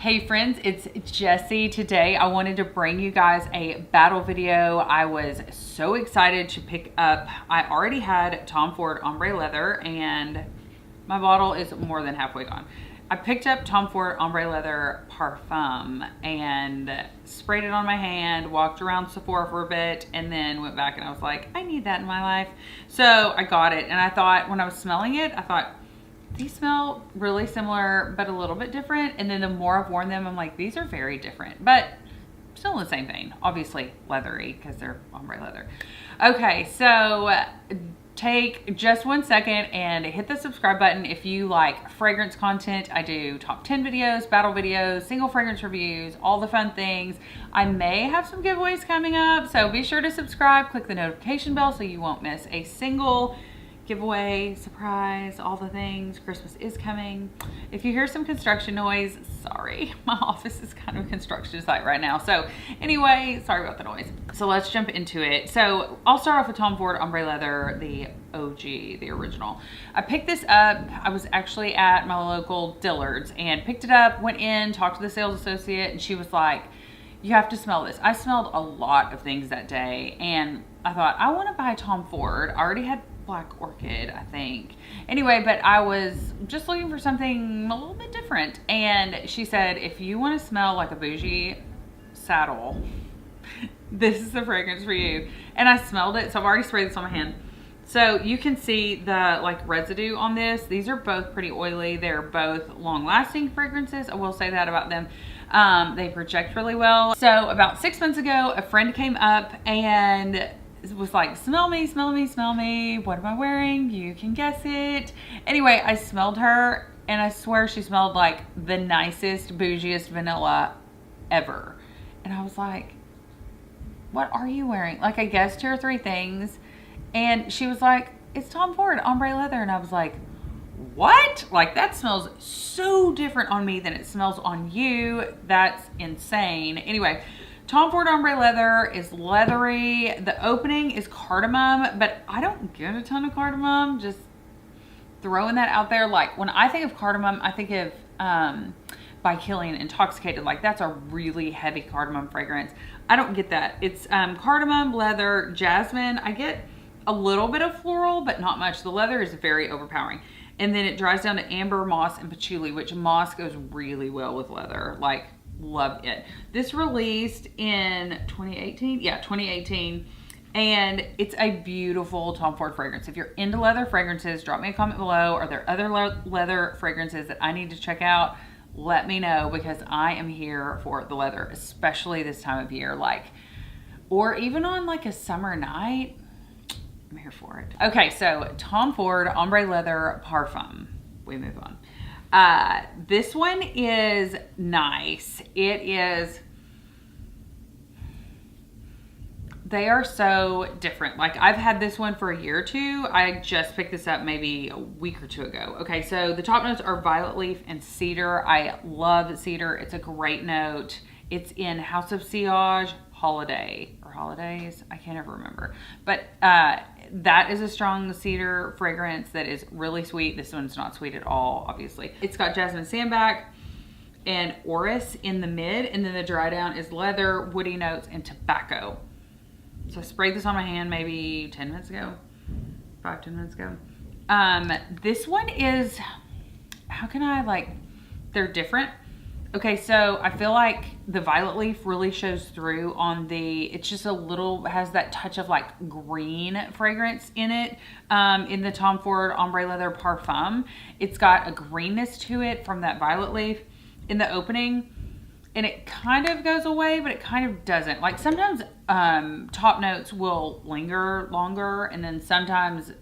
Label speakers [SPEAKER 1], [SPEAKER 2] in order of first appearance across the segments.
[SPEAKER 1] Hey friends, it's Jessie. Today I wanted to bring you guys a battle video. I was so excited to pick up, I already had Tom Ford ombre leather and my bottle is more than halfway gone. I picked up Tom Ford ombre leather Parfum and sprayed it on my hand, walked around Sephora for a bit, and then went back and I was like, I need that in my life. So I got it, and I thought when I was smelling it, I thought, these smell really similar, but a little bit different. And then the more I've worn them, I'm like, these are very different, but still in the same vein. Obviously leathery because they're ombre leather. Okay, so take just 1 second and hit the subscribe button if you like fragrance content. I do top 10 videos, battle videos, single fragrance reviews, all the fun things. I may have some giveaways coming up, so be sure to subscribe, click the notification bell so you won't miss a single giveaway, surprise, all the things. Christmas is coming. If you hear some construction noise, sorry. My office is kind of a construction site right now. So anyway, sorry about the noise. So let's jump into it. So I'll start off with Tom Ford ombre leather, the OG, the original. I picked this up. I was actually at my local Dillard's and picked it up, went in, talked to the sales associate, and she was like, you have to smell this. I smelled a lot of things that day and I thought, I want to buy Tom Ford. I already had Black Orchid, I think. Anyway, but I was just looking for something a little bit different. And she said, if you want to smell like a bougie saddle, this is the fragrance for you. And I smelled it, so I've already sprayed this on my hand. So you can see the like residue on this. These are both pretty oily. They're both long-lasting fragrances. I will say that about them. They project really well. So about 6 months ago, a friend came up and was like, smell me, smell me, smell me. What am I wearing? You can guess it. Anyway, I smelled her and I swear she smelled like the nicest, bougiest vanilla ever. And I was like, what are you wearing? Like, I guessed 2 or 3 things. And she was like, it's Tom Ford ombre leather. And I was like, what? Like, that smells so different on me than it smells on you. That's insane. Anyway, Tom Ford ombre leather is leathery. The opening is cardamom, but I don't get a ton of cardamom. Just throwing that out there. Like, when I think of cardamom, I think of By Killian Intoxicated. Like, that's a really heavy cardamom fragrance. I don't get that. It's cardamom, leather, jasmine. I get a little bit of floral, but not much. The leather is very overpowering. And then it dries down to amber, moss, and patchouli, which moss goes really well with leather. Like, love it. This released in 2018. Yeah, 2018. And it's a beautiful Tom Ford fragrance. If you're into leather fragrances, drop me a comment below. Are there other leather fragrances that I need to check out? Let me know, because I am here for the leather, especially this time of year. Like, or even on like a summer night, I'm here for it. Okay, so Tom Ford ombre leather Parfum. We move on. This one is nice. It is, they are so different. Like, I've had this one for a year or two. I just picked this up maybe a week or 2 ago. Okay, so the top notes are violet leaf and cedar. I love cedar. It's a great note. It's in House of Sillage Holiday or Holidays. I can't ever remember. But that is a strong cedar fragrance that is really sweet. This one's not sweet at all, obviously. It's got jasmine sandback and orris in the mid, and then the dry down is leather, woody notes, and tobacco. So I sprayed this on my hand maybe 10 minutes ago, 5-10 minutes ago. This one is, how can I, like, they're different. Okay, so I feel like the violet leaf really shows through on the, it's just a little, has that touch of like green fragrance in it. In the Tom Ford ombre leather Parfum, it's got a greenness to it from that violet leaf in the opening, and it kind of goes away, but it kind of doesn't. Like, sometimes top notes will linger longer, and then sometimes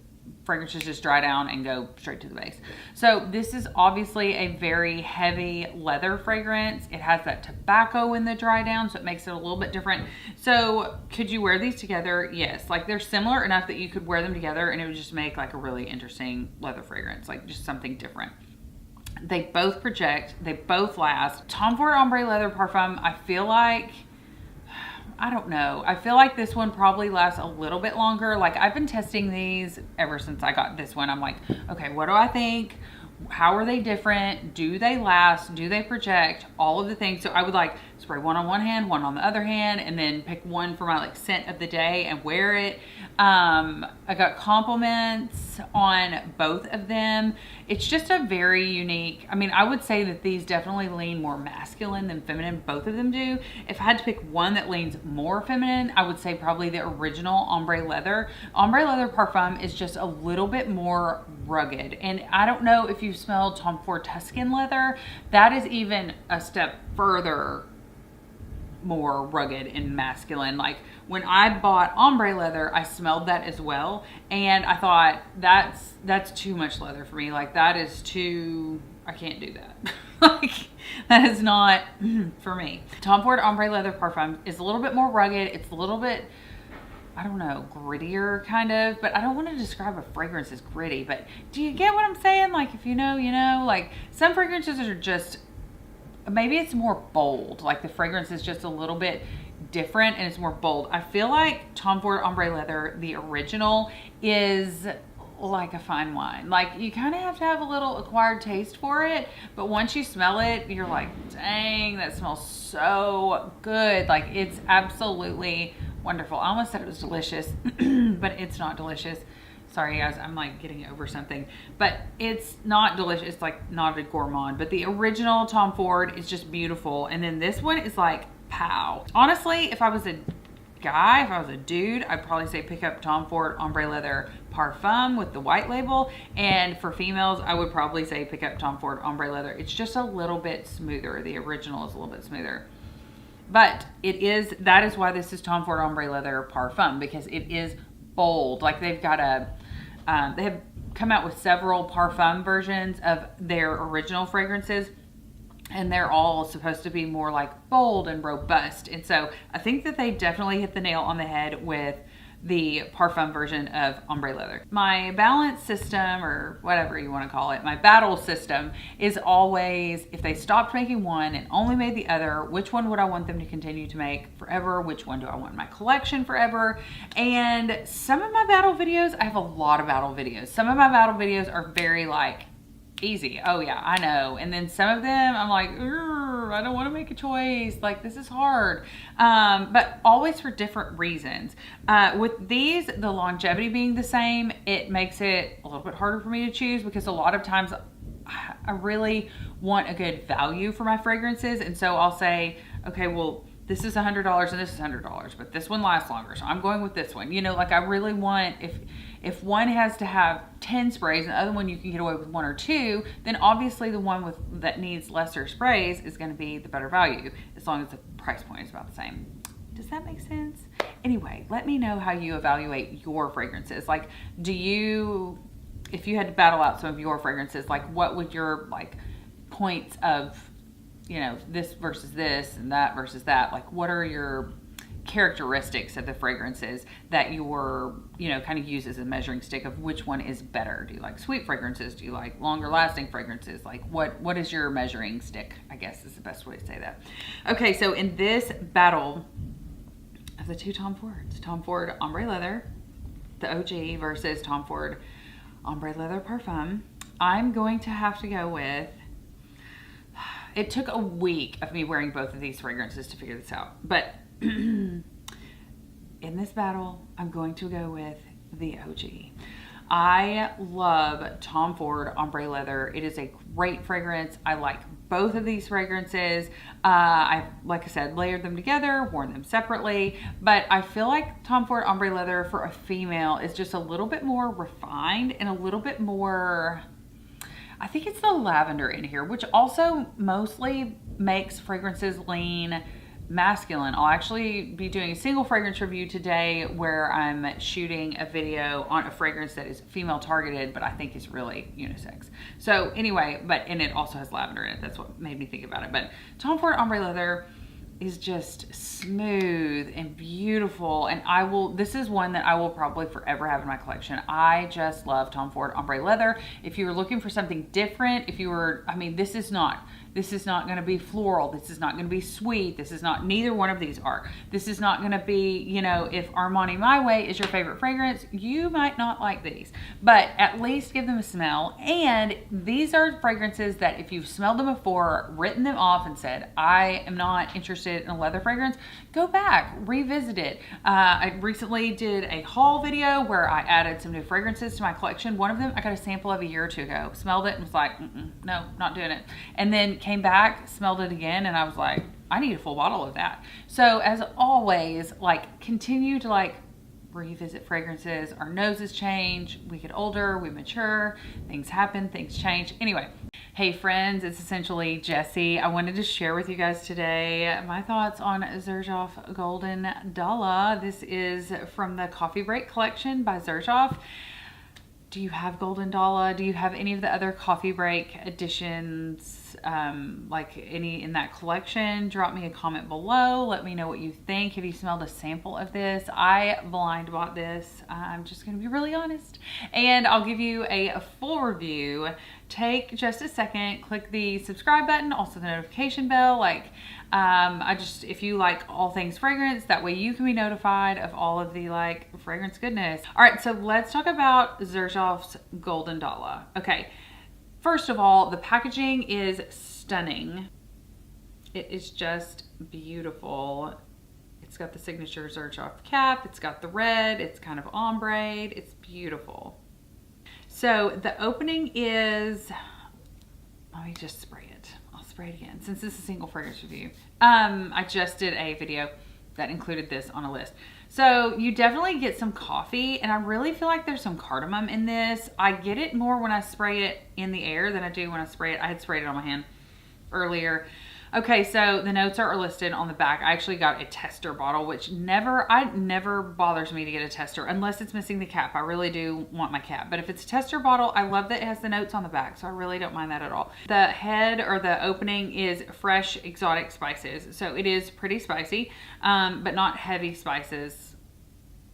[SPEAKER 1] fragrances just dry down and go straight to the base. So this is obviously a very heavy leather fragrance. It has that tobacco in the dry down, so it makes it a little bit different. So could you wear these together? Yes. Like, they're similar enough that you could wear them together and it would just make like a really interesting leather fragrance, like just something different. They both project, they both last. Tom Ford ombre leather Parfum, I feel like, I don't know. I feel like this one probably lasts a little bit longer. Like, I've been testing these ever since I got this one. I'm like, okay, what do I think? how are they different? Do they last? Do they project? All of the things. So I would like spray one on one hand, one on the other hand, and then pick one for my like scent of the day and wear it. I got compliments on both of them. It's just a very unique, I mean, I would say that these definitely lean more masculine than feminine. Both of them do. If I had to pick one that leans more feminine, I would say probably the original Ombre Leather. Ombre Leather Parfum is just a little bit more rugged. And I don't know if you've smelled Tom Ford Tuscan Leather. That is even a step further more rugged and masculine. Like when I bought Ombre Leather, I smelled that as well, and I thought that's too much leather for me. Like that is too, I can't do that. Like that is not for me. Tom Ford Ombre Leather Parfum is a little bit more rugged. It's a little bit, I don't know, grittier kind of, but I don't want to describe a fragrance as gritty, but do you get what I'm saying? Like if you know, you know. Like some fragrances are just, maybe it's more bold. Like the fragrance is just a little bit different and it's more bold. I feel like Tom Ford Ombre Leather, the original, is like a fine wine. Like you kind of have to have a little acquired taste for it, but once you smell it, you're like, dang, that smells so good. Like it's absolutely wonderful. I almost said it was delicious, but it's not delicious. Sorry guys, I'm like getting over something, but it's not delicious. It's like not a gourmand, but the original Tom Ford is just beautiful. And then this one is like, pow. Honestly, if I was a guy, if I was a dude, I'd probably say pick up Tom Ford Ombre Leather Parfum with the white label. And for females, I would probably say pick up Tom Ford Ombre Leather. It's just a little bit smoother. The original is a little bit smoother. But it is, that is why this is Tom Ford Ombre Leather Parfum, because it is bold. Like they've got a, they have come out with several parfum versions of their original fragrances, and they're all supposed to be more like bold and robust. And so I think that they definitely hit the nail on the head with the parfum version of Ombre Leather. My balance system, or whatever you want to call it, my battle system is always, if they stopped making one and only made the other, which one would I want them to continue to make forever? Which one do I want in my collection forever? And some of my battle videos, I have a lot of battle videos. Some of my battle videos are very like, easy. Oh yeah, I know. And then some of them I'm like, I don't want to make a choice. Like this is hard. But always for different reasons. With these, the longevity being the same, it makes it a little bit harder for me to choose, because a lot of times I really want a good value for my fragrances. And so I'll say, okay, well, this is $100 and this is $100, but this one lasts longer, so I'm going with this one. You know, like I really want, if one has to have 10 sprays and the other one you can get away with 1 or 2, then obviously the one with that needs lesser sprays is going to be the better value, as long as the price point is about the same. Does that make sense? Anyway, let me know how you evaluate your fragrances. Like, do you, if you had to battle out some of your fragrances, like what would your like points of, you know, this versus this and that versus that, like what are your characteristics of the fragrances that you're, you know, kind of use as a measuring stick of which one is better? Do you like sweet fragrances? Do you like longer lasting fragrances? Like what is your measuring stick, I guess is the best way to say that. Okay, so in this battle of the two Tom Fords, Tom Ford Ombre Leather, the OG, versus Tom Ford Ombre Leather Parfum, I'm going to have to go with, it took a week of me wearing both of these fragrances to figure this out. But in this battle, I'm going to go with the OG. I love Tom Ford Ombre Leather. It is a great fragrance. I like both of these fragrances. I've, like I said, layered them together, worn them separately, but I feel like Tom Ford Ombre Leather for a female is just a little bit more refined and a little bit more, I think it's the lavender in here, which also mostly makes fragrances lean masculine. I'll actually be doing a single fragrance review today where I'm shooting a video on a fragrance that is female targeted, but I think is really unisex. So anyway, and it also has lavender in it. That's what made me think about it. But Tom Ford Ombre Leather is just smooth and beautiful, and this is one that I will probably forever have in my collection. I just love Tom Ford Ombre Leather. If you were looking for something different, if you were, I mean, this is not This is not going to be floral. This is not going to be sweet. This is not, neither one of these are. This is not going to be, you know, if Armani My Way is your favorite fragrance, you might not like these, but at least give them a smell. And these are fragrances that if you've smelled them before, written them off and said, I am not interested in a leather fragrance, go back, revisit it. I recently did a haul video where I added some new fragrances to my collection. One of them I got a sample of a year or two ago, smelled it and was like, no, not doing it. And then came back, smelled it again, and I was like, I need a full bottle of that. So as always, like, continue to like revisit fragrances. Our noses change, we get older, we mature, things happen, things change. Anyway, hey friends, it's essentially Jessie. I wanted to share with you guys today my thoughts on Xerjoff Golden Dollar. This is from the Coffee Break collection by Xerjoff. Do you have Golden Dollar? Do you have any of the other Coffee Break editions, like any in that collection? Drop me a comment below. Let me know what you think. Have you smelled a sample of this? I blind bought this. I'm just going to be really honest. And I'll give you a full review. Take just a second, click the subscribe button, also the notification bell. Like, if you like all things fragrance, that way you can be notified of all of the like fragrance goodness. All right, so let's talk about Xerjoff's Golden Dollar. Okay, first of all, the packaging is stunning. It is just beautiful. It's got the signature Xerjoff cap. It's got the red. It's kind of ombre. It's beautiful. So the opening is, let me just spray it. I'll spray it again since this is a single fragrance review. I just did a video that included this on a list. So you definitely get some coffee, and I really feel like there's some cardamom in this. I get it more when I spray it in the air than I do when I spray it. I had sprayed it on my hand earlier. Okay, so the notes are listed on the back. I actually got a tester bottle, which never bothers me to get a tester unless it's missing the cap. I really do want my cap. But if it's a tester bottle, I love that it has the notes on the back, so I really don't mind that at all. The head or the opening is fresh exotic spices. So it is pretty spicy, but not heavy spices.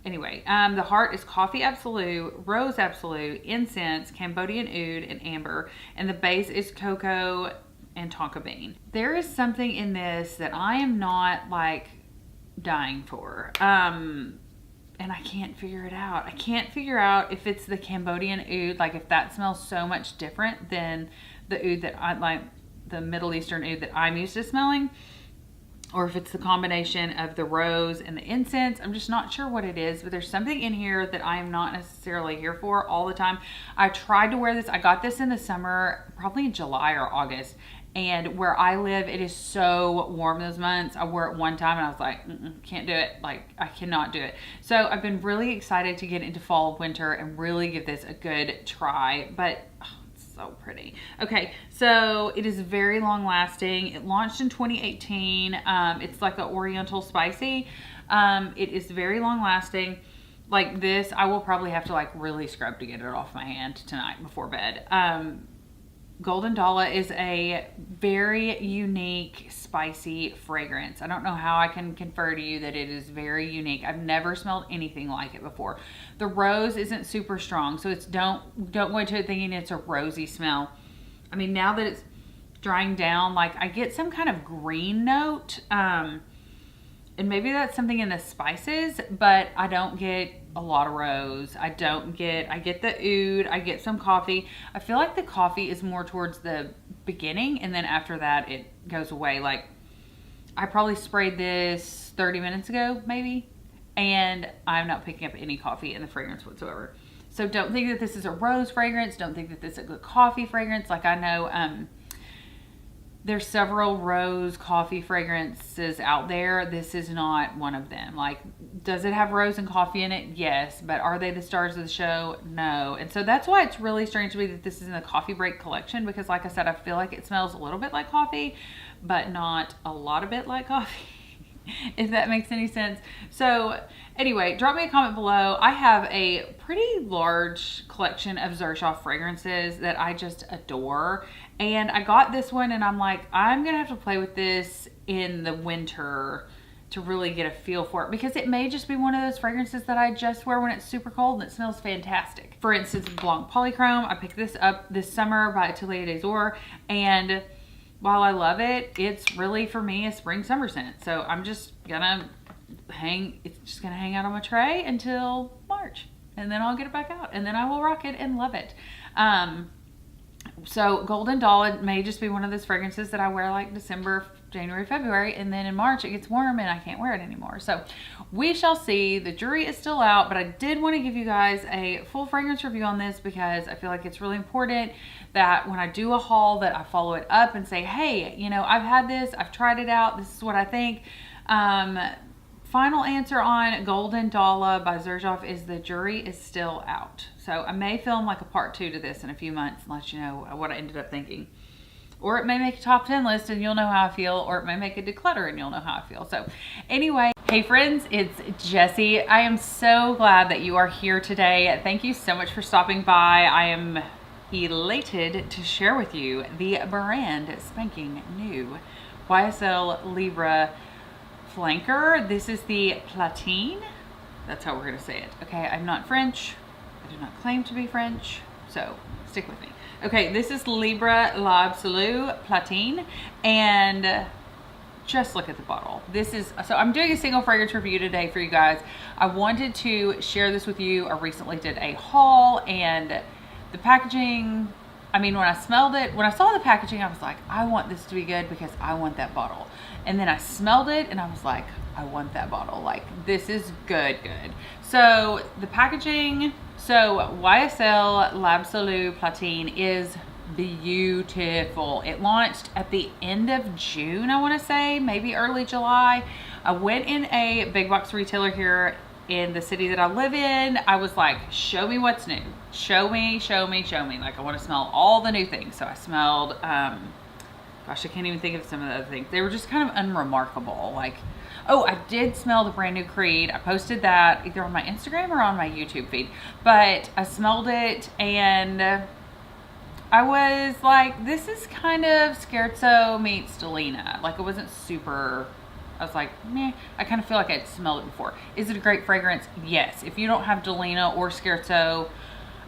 [SPEAKER 1] Anyway, the heart is coffee absolute, rose absolute, incense, Cambodian oud, and amber. And the base is cocoa and tonka bean. There is something in this that I am not like dying for. And I can't figure it out. I can't figure out if it's the Cambodian oud, like if that smells so much different than the oud that I like, the Middle Eastern oud that I'm used to smelling, or if it's the combination of the rose and the incense. I'm just not sure what it is, but there's something in here that I am not necessarily here for all the time. I tried to wear this. I got this in the summer, probably in July or August. And where I live, it is so warm those months. I wore it one time and I was like, can't do it. Like, I cannot do it. So I've been really excited to get into fall, winter, and really give this a good try. But oh, it's so pretty. Okay, so it is very long lasting. It launched in 2018. It's like an oriental spicy. It is very long lasting. Like this, I will probably have to like really scrub to get it off my hand tonight before bed. Golden Dollar is a very unique, spicy fragrance. I don't know how I can confer to you that it is very unique. I've never smelled anything like it before. The rose isn't super strong, so it's don't go into it thinking it's a rosy smell. I mean, now that it's drying down, like I get some kind of green note, and maybe that's something in the spices, but I don't get a lot of rose. I get the oud, I get some coffee. I feel like the coffee is more towards the beginning, and then after that it goes away. Like, I probably sprayed this 30 minutes ago, maybe, and I'm not picking up any coffee in the fragrance whatsoever. So don't think that this is a rose fragrance. Don't think that this is a good coffee fragrance. Like, I know there's several rose coffee fragrances out there. This is not one of them. Like, does it have rose and coffee in it? Yes. But are they the stars of the show? No. And so that's why it's really strange to me that this is in the Coffee Break collection, because like I said, I feel like it smells a little bit like coffee, but not a lot of it like coffee. If that makes any sense. So anyway, drop me a comment below. I have a pretty large collection of Xerjoff fragrances that I just adore. And I got this one and I'm like, I'm going to have to play with this in the winter to really get a feel for it, because it may just be one of those fragrances that I just wear when it's super cold and it smells fantastic. For instance, Blanc Polychrome, I picked this up this summer by Atelier des Ors, and while I love it, it's really for me a spring summer scent. So I'm just gonna it's just gonna hang out on my tray until March, and then I'll get it back out, and then I will rock it and love it. So Golden Dawn may just be one of those fragrances that I wear like December, January, February, and then in March it gets warm and I can't wear it anymore. So we shall see. The jury is still out, but I did want to give you guys a full fragrance review on this because I feel like it's really important that when I do a haul that I follow it up and say, hey, you know, I've had this, I've tried it out, this is what I think. Final answer on Golden Dawn by Xerjoff is the jury is still out. So I may film like a part 2 to this in a few months and let you know what I ended up thinking. Or it may make a top 10 list and you'll know how I feel, or it may make a declutter and you'll know how I feel. So anyway, hey friends, it's Jessie. I am so glad that you are here today. Thank you so much for stopping by. I am elated to share with you the brand spanking new YSL Libre Flanker. This is the Platine. That's how we're going to say it. Okay, I'm not French. I do not claim to be French, so stick with me. Okay, this is Libre L'Absolu Platine, and just look at the bottle. This is, so I'm doing a single fragrance review today for you guys. I wanted to share this with you. I recently did a haul, and the packaging, I mean, when I smelled it, when I saw the packaging, I was like, I want this to be good because I want that bottle. And then I smelled it and I was like, I want that bottle. Like, this is good. So the packaging, so YSL L'Absolu Platine is beautiful. It launched at the end of June, I want to say, maybe early July. I went in a big box retailer here in the city that I live in. I was like, show me what's new. Show me. Like, I want to smell all the new things. So I smelled, gosh, I can't even think of some of the other things. They were just kind of unremarkable. Like, oh, I did smell the brand new Creed. I posted that either on my Instagram or on my YouTube feed. But I smelled it and I was like, this is kind of Scherzo meets Delina. Like, it wasn't super, I was like, meh. I kind of feel like I'd smelled it before. Is it a great fragrance? Yes. If you don't have Delina or Scherzo,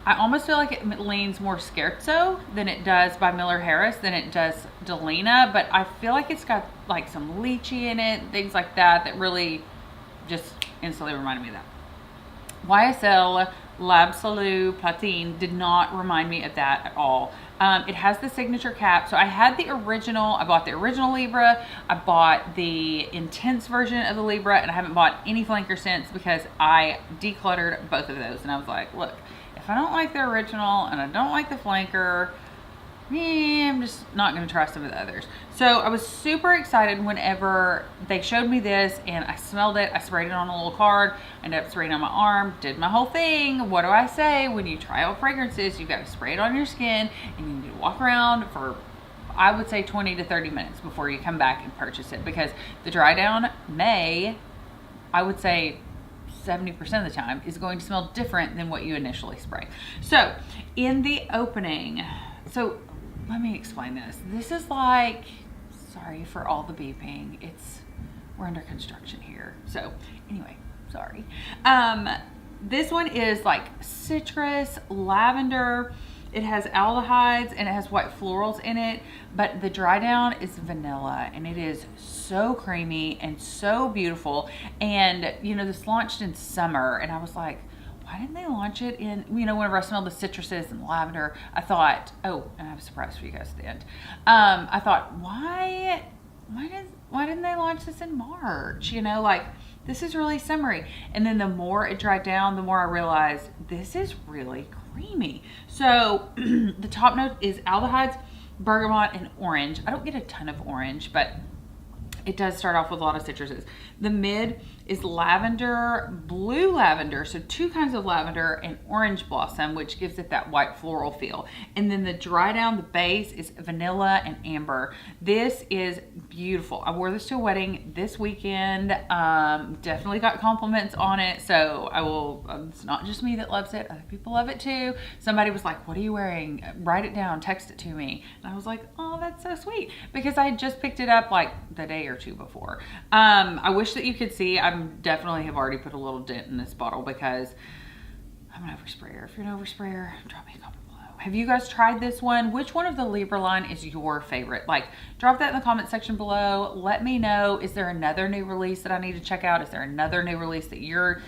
[SPEAKER 1] I almost feel like it leans more Scherzo than it does by Miller Harris than it does Delina, but I feel like it's got like some lychee in it, things like that, that really just instantly reminded me of that. YSL L'Absolu Platine did not remind me of that at all. It has the signature cap. So I had the original, I bought the original Libre, I bought the intense version of the Libre, and I haven't bought any flanker since because I decluttered both of those. And I was like, look, if I don't like the original and I don't like the flanker, I'm just not going to try some of the others. So I was super excited whenever they showed me this and I smelled it. I sprayed it on a little card, ended up spraying it on my arm, did my whole thing. What do I say? When you try out fragrances, you've got to spray it on your skin and you need to walk around for, I would say, 20 to 30 minutes before you come back and purchase it, because the dry down may, I would say, 70% of the time is going to smell different than what you initially spray. So in the opening, so let me explain this. This is like, sorry for all the beeping. We're under construction here. So anyway, sorry. This one is like citrus, lavender. It has aldehydes and it has white florals in it, but the dry down is vanilla and it is so creamy and so beautiful. And you know, this launched in summer and I was like, why didn't they launch it in, you know, whenever I smelled the citruses and the lavender, I thought, oh, and I have a surprise for you guys at the end. I thought, why didn't they launch this in March? You know, like, this is really summery. And then the more it dried down, the more I realized this is really creamy. So the top note is aldehydes, bergamot, and orange. I don't get a ton of orange, but it does start off with a lot of citruses. The mid is lavender, blue lavender, so two kinds of lavender, and orange blossom, which gives it that white floral feel. And then the dry down, the base is vanilla and amber. This is beautiful. I wore this to a wedding this weekend. Definitely got compliments on it, so I will, it's not just me that loves it, other people love it too. Somebody was like, what are you wearing? Write it down, text it to me. And I was like, oh, that's so sweet, because I just picked it up like the day or two before. I wish that you could see. I definitely have already put a little dent in this bottle because I'm an oversprayer. If you're an oversprayer, drop me a comment below. Have you guys tried this one? Which one of the Libra line is your favorite? Like, drop that in the comment section below. Let me know. Is there another new release that I need to check out? Is there another new release that you're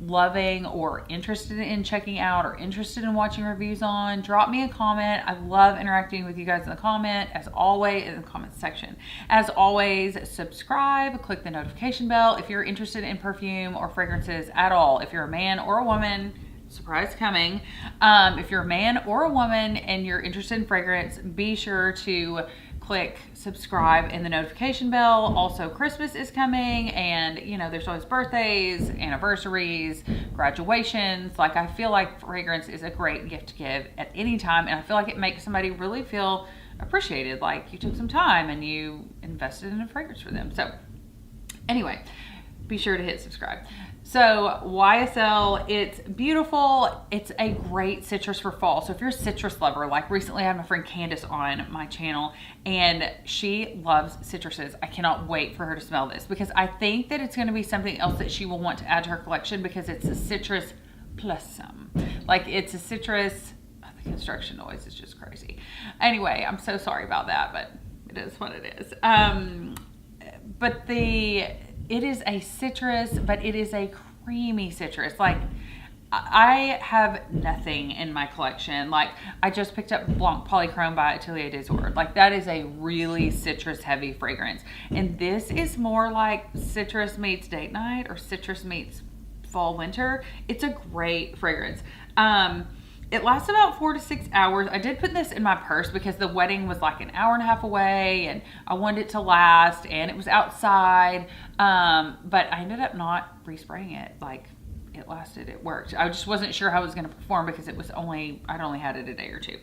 [SPEAKER 1] loving or interested in checking out or interested in watching reviews on? Drop me a comment. I love interacting with you guys in the comment, as always, in the comment section. As always, subscribe, click the notification bell if you're interested in perfume or fragrances at all. If you're a man or a woman, surprise coming. If you're a man or a woman and you're interested in fragrance, be sure to click subscribe and the notification bell. Also, Christmas is coming, and you know, there's always birthdays, anniversaries, graduations. Like, I feel like fragrance is a great gift to give at any time, and I feel like it makes somebody really feel appreciated, like you took some time and you invested in a fragrance for them. So anyway, be sure to hit subscribe. So YSL, it's beautiful. It's a great citrus for fall. So if you're a citrus lover, like recently I had my friend Candace on my channel and she loves citruses. I cannot wait for her to smell this because I think that it's going to be something else that she will want to add to her collection because it's a citrus plus some. Like, it's a citrus, the construction noise is just crazy. Anyway, I'm so sorry about that, but it is what it is. It is a citrus, but it is a creamy citrus. Like, I have nothing in my collection. Like, I just picked up Blanc Polychrome by Atelier des Ors. Like, that is a really citrus heavy fragrance. And this is more like citrus meets date night or citrus meets fall winter. It's a great fragrance. It lasts about 4 to 6 hours. I did put this in my purse because the wedding was like an hour and a half away and I wanted it to last, and it was outside. But I ended up not respraying it. Like, it lasted, it worked. I just wasn't sure how it was going to perform because I'd only had it a day or two.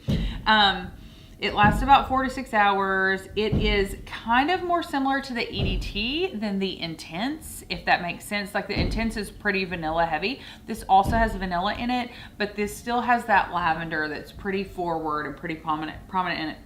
[SPEAKER 1] It lasts about 4 to 6 hours. It is kind of more similar to the EDT than the Intense, if that makes sense. Like, the Intense is pretty vanilla heavy. This also has vanilla in it, but this still has that lavender that's pretty forward and pretty prominent in it.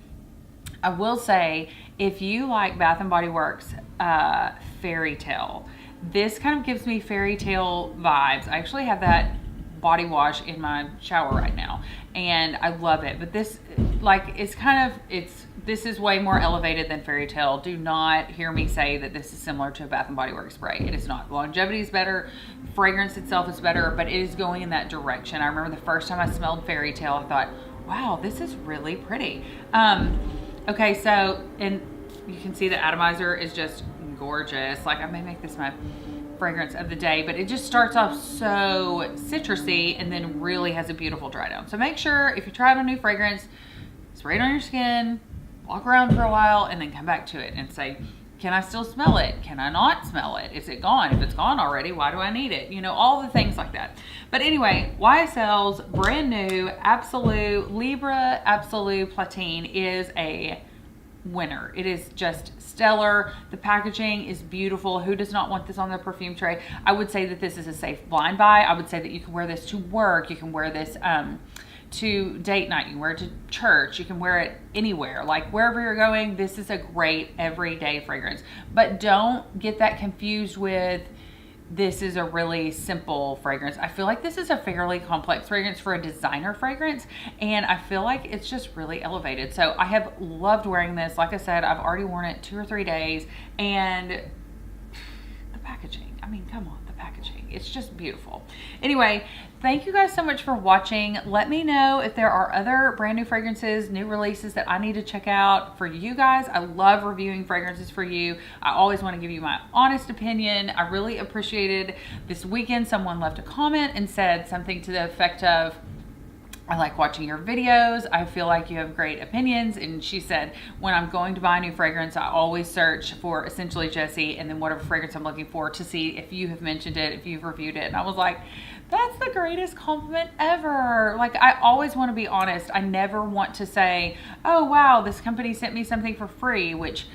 [SPEAKER 1] I will say, if you like Bath & Body Works Fairy Tale, this kind of gives me Fairy Tale vibes. I actually have that body wash in my shower right now and I love it, but this, like, this is way more elevated than Fairy Tale. Do not hear me say that this is similar to a Bath & Body Works spray. It is not. Longevity is better, fragrance itself is better, but it is going in that direction. I remember the first time I smelled Fairy Tale, I thought, wow, this is really pretty. Okay, so, and you can see the atomizer is just gorgeous. Like, I may make this my fragrance of the day, but it just starts off so citrusy and then really has a beautiful dry down. So make sure if you try out a new fragrance, spray it on your skin, walk around for a while, and then come back to it and say, can I still smell it? Can I not smell it? Is it gone? If it's gone already, why do I need it? You know, all the things like that. But anyway, YSL's brand new Absolute Libra Absolute Platine is a winner. It is just stellar. The packaging is beautiful. Who does not want this on their perfume tray? I would say that this is a safe blind buy. I would say that you can wear this to work. You can wear this to date night. You can wear it to church. You can wear it anywhere. Like, wherever you're going, this is a great everyday fragrance. But don't get that confused with this is a really simple fragrance. I feel like this is a fairly complex fragrance for a designer fragrance, and I feel like it's just really elevated. So I have loved wearing this. Like I said, I've already worn it 2 or 3 days, and the packaging, I mean, come on, the packaging, it's just beautiful. Anyway, thank you guys so much for watching. Let me know if there are other brand new fragrances, new releases that I need to check out for you guys. I love reviewing fragrances for you. I always want to give you my honest opinion. I really appreciated this weekend. Someone left a comment and said something to the effect of, I like watching your videos. I feel like you have great opinions. And she said, when I'm going to buy a new fragrance, I always search for Essentially Jessie and then whatever fragrance I'm looking for to see if you have mentioned it, if you've reviewed it. And I was like, that's the greatest compliment ever. Like, I always want to be honest. I never want to say, oh, wow, this company sent me something for free, which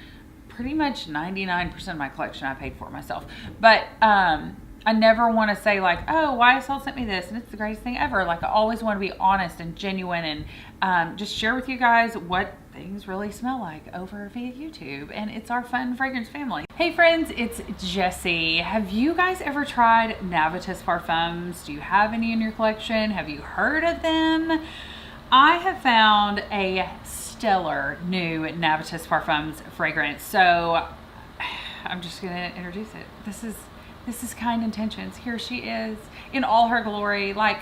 [SPEAKER 1] pretty much 99% of my collection I paid for myself. But, I never want to say like, oh, YSL sent me this and it's the greatest thing ever. Like, I always want to be honest and genuine and just share with you guys what things really smell like over via YouTube. And it's our fun fragrance family. Hey friends, it's Jessie. Have you guys ever tried Navitus parfums? Do you have any in your collection? Have you heard of them? I have found a stellar new Navitus Parfums fragrance. So I'm just gonna introduce it. This is Kind Intentions. Here she is in all her glory. Like,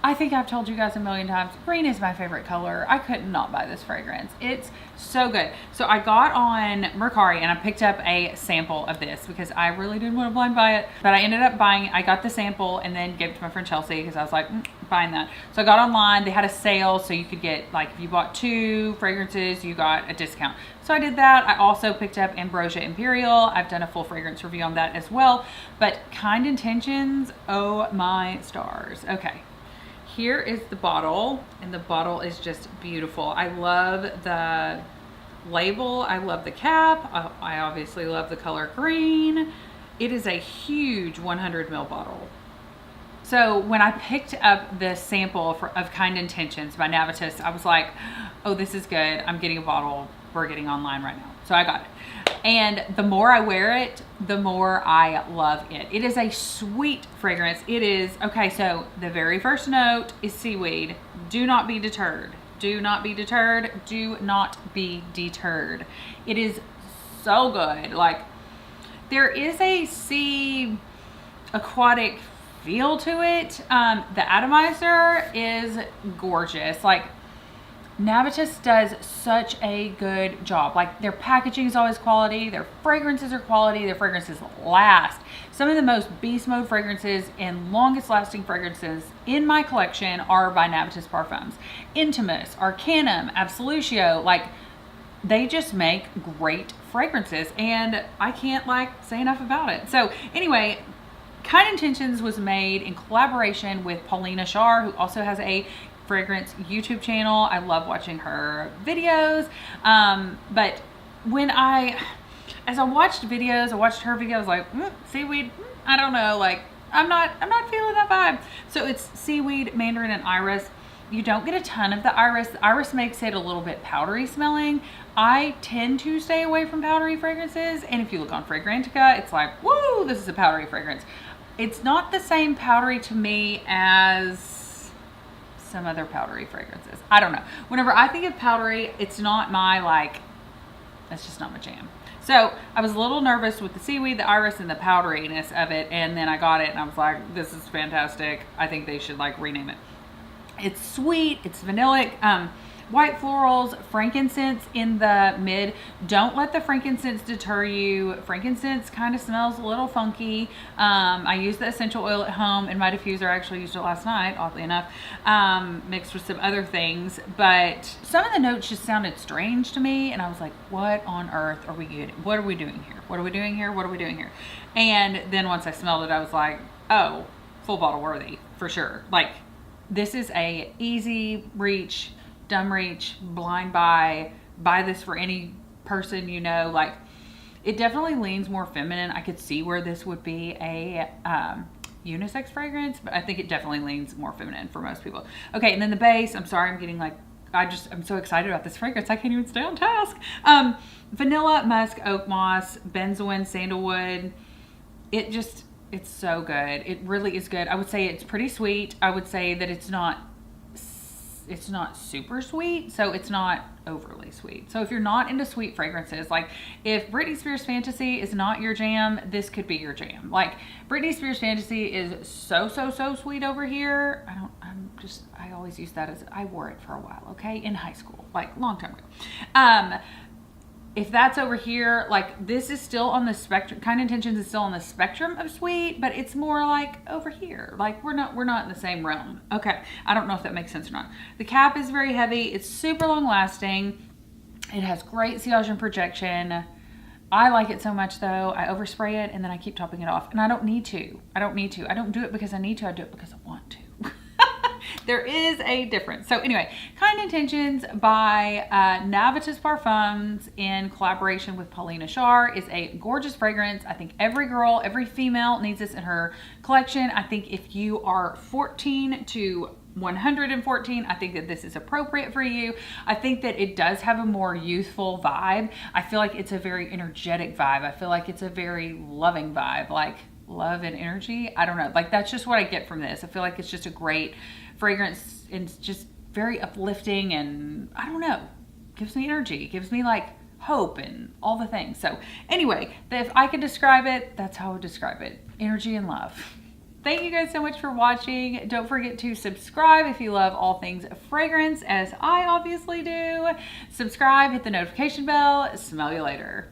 [SPEAKER 1] I think I've told you guys a million times, green is my favorite color. I could not buy this fragrance. It's so good. So I got on Mercari and I picked up a sample of this because I really didn't want to blind buy it. But I ended up I got the sample and then gave it to my friend Chelsea because I was like, buying that. So I got online, they had a sale so you could get, like, if you bought 2 fragrances, you got a discount. So I did that. I also picked up Ambrosia Imperial. I've done a full fragrance review on that as well. But Kind Intentions, oh my stars. Okay. Here is the bottle, and the bottle is just beautiful. I love the label. I love the cap. I obviously love the color green. It is a huge 100 ml bottle. So when I picked up the sample of Kind Intentions by Navitus, I was like, oh, this is good. I'm getting a bottle. We're getting online right now. So I got it. And the more I wear it, the more I love it. It is a sweet fragrance. It is, okay, so the very first note is seaweed. Do not be deterred. Do not be deterred. Do not be deterred. It is so good. Like, there is a sea aquatic feel to it. The atomizer is gorgeous. Like, Navitus does such a good job. Like, their packaging is always quality, their fragrances are quality, their fragrances last. Some of the most beast mode fragrances and longest lasting fragrances in my collection are by Navitus Parfums. Intimus, Arcanum, Absolutio, like, they just make great fragrances and I can't, like, say enough about it. So anyway, Kind Intentions was made in collaboration with Paulina Shar, who also has a fragrance YouTube channel. I love watching her videos. But as I watched videos, I watched her videos, like, seaweed, I don't know, like, I'm not feeling that vibe. So it's seaweed, mandarin, and iris. You don't get a ton of the iris. The iris makes it a little bit powdery smelling. I tend to stay away from powdery fragrances. And if you look on Fragrantica, it's like, woo, this is a powdery fragrance. It's not the same powdery to me as some other powdery fragrances. I don't know. Whenever I think of powdery, it's not my, like, that's just not my jam. So I was a little nervous with the seaweed, the iris, and the powderiness of it. And then I got it and I was like, this is fantastic. I think they should, like, rename it. It's sweet. It's vanillic. White florals, frankincense in the mid. Don't let the frankincense deter you. Frankincense kind of smells a little funky. I use the essential oil at home in my diffuser. I actually used it last night, oddly enough, mixed with some other things. But some of the notes just sounded strange to me. And I was like, what on earth are we getting? What are we doing here? What are we doing here? What are we doing here? And then once I smelled it, I was like, oh, full bottle worthy for sure. Like, this is a easy reach, dumb reach, blind buy this for any person, you know. Like, it definitely leans more feminine. I could see where this would be a unisex fragrance, but I think it definitely leans more feminine for most people. Okay, and then the base, I'm sorry, I'm getting like, I'm so excited about this fragrance, I can't even stay on task. Vanilla, musk, oak moss, benzoin, sandalwood. It's so good. It really is good. I would say it's pretty sweet. I would say that it's not super sweet, so it's not overly sweet. So if you're not into sweet fragrances, like if Britney Spears Fantasy is not your jam, this could be your jam. Like, Britney Spears Fantasy is so sweet over here. I always use that as, I wore it for a while, okay, in high school, like long time ago. If that's over here, like, this is still on the spectrum. Kind Intentions is still on the spectrum of sweet, but it's more like over here. Like, we're not in the same realm. Okay, I don't know if that makes sense or not. The cap is very heavy. It's super long lasting. It has great sillage and projection. I like it so much though. I overspray it and then I keep topping it off. And I don't need to. I don't do it because I need to. I do it because I want to. There is a difference. So anyway, Kind Intentions by Navitus Parfums in collaboration with Paulina Shar is a gorgeous fragrance. I think every girl, every female needs this in her collection. I think if you are 14 to 114, I think that this is appropriate for you. I think that it does have a more youthful vibe. I feel like it's a very energetic vibe. I feel like it's a very loving vibe, like love and energy. I don't know. Like, that's just what I get from this. I feel like it's just a great fragrance and just very uplifting, and I don't know, gives me energy, gives me like hope and all the things. So anyway, if I could describe it, that's how I would describe it. Energy and love. Thank you guys so much for watching. Don't forget to subscribe if you love all things fragrance, as I obviously do. Subscribe, hit the notification bell. Smell you later.